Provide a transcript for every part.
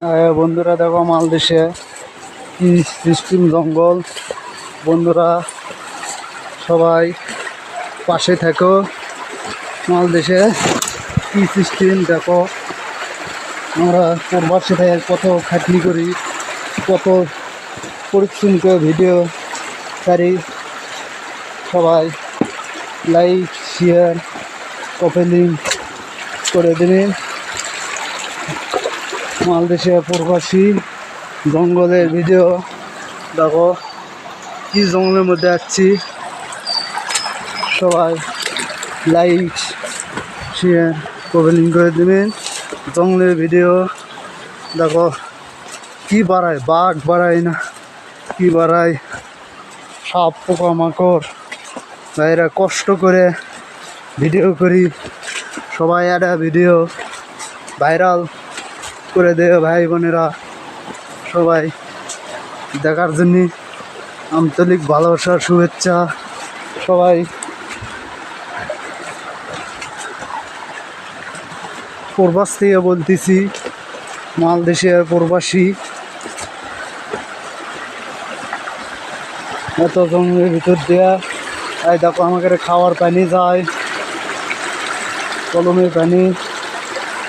বন্ধুরা দেখো মালদেশে কি সিস্টেম জঙ্গল। বন্ধুরা সবাই পাশে থাকো। মালদেশে কি সিস্টেম দেখো। আমরা প্রবাসী থেকে কত খাটনি করি, কত পরিশ্রম করে ভিডিও ছাড়ি। সবাই লাইক শেয়ার কমেন্ট করে দেবেন। মালদেশে প্রবাসী জঙ্গলের ভিডিও দেখো, কি জঙ্গলের মধ্যে যাচ্ছি। সবাই লাইক শেয়ার কমেন্ট করে দেবেন। জঙ্গলের ভিডিও দেখো, কি বাড়ায়, বাঘ বাড়ায় না কি বাড়ায়, সাপ পোকামাকড়। ভাইরা কষ্ট করে ভিডিও করি, সবাই একটা ভিডিও ভাইরাল করে দেয়। ভাই বোনেরা সবাই দেখার জন্য আন্তরিক ভালোবাসা শুভেচ্ছা। সবাই প্রবাস থেকে বলতেছি, মালদেশে প্রবাসী। এত জঙ্গলের ভিতর দেয়া এই দেখো, আমাকে খাওয়ার পানি যায়, কলমের পানি।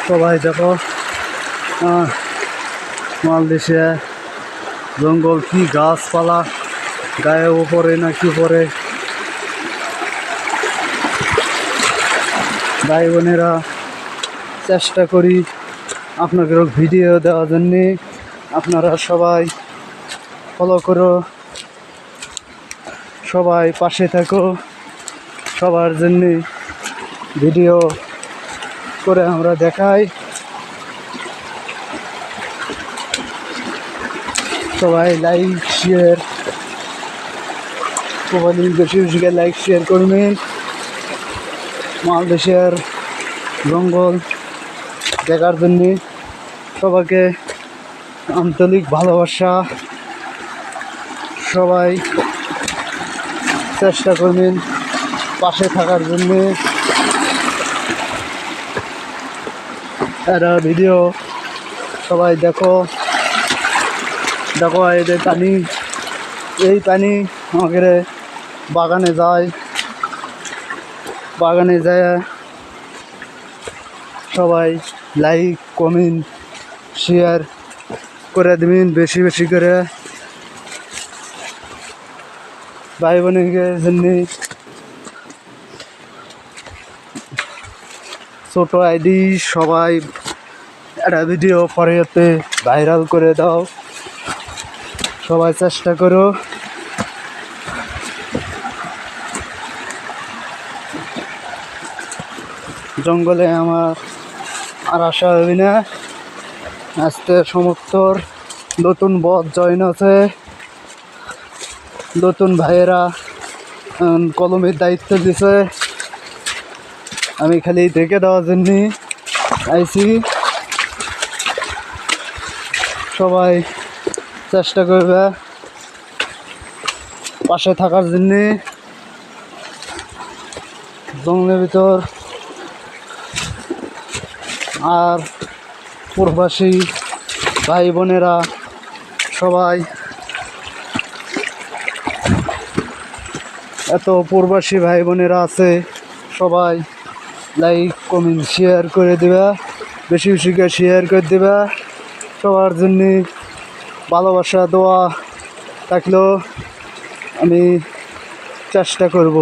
সবাই দেখো মালদেশে জঙ্গল, কি গাছপালা গায়ে ওপরে না কি পরে। ভাই বোনেরা চেষ্টা করি আপনাকে ভিডিও দেওয়ার জন্যে। আপনারা সবাই ফলো করো, সবাই পাশে থাকো। সবার জন্যে ভিডিও করে আমরা দেখাই। সবাই লাইক শেয়ার বেশি বেশি লাইক শেয়ার করবেন। মালদেশের জঙ্গল দেখার জন্য সবাইকে আন্তরিক ভালোবাসা। সবাই চেষ্টা করবেন পাশে থাকার জন্য। একটা ভিডিও সবাই দেখো দেখো। এই পানি, এই পানি আমাদের বাগানে যায়, বাগানে যায়। সবাই লাইক কমেন্ট শেয়ার করে দেবেন বেশি বেশি করে। ভাই বোনের জন্য ছোট আইডি সবাই একটা ভিডিও পরেতে ভাইরাল করে দাও। সবাই চেষ্টা করো। জঙ্গলে আমার আর আসা হবে না। আজকে সমস্তর নতুন বদ জয়েন আছে, নতুন ভাইয়েরা কলমের দায়িত্ব দিছে। আমি খালি দেখে দেওয়ার জন্যে আইছি। সবাই চেষ্টা করবে পাশে থাকার জন্যে। জঙ্গলের ভিতর আর প্রবাসী ভাই বোনেরা সবাই, এত প্রবাসী ভাই বোনেরা আছে, সবাই লাইক কমেন্ট শেয়ার করে দেবে, বেশি বেশি করে শেয়ার করে দেবে। সবার জন্য ভালোবাসা দোয়া থাকলেও আমি চেষ্টা করব।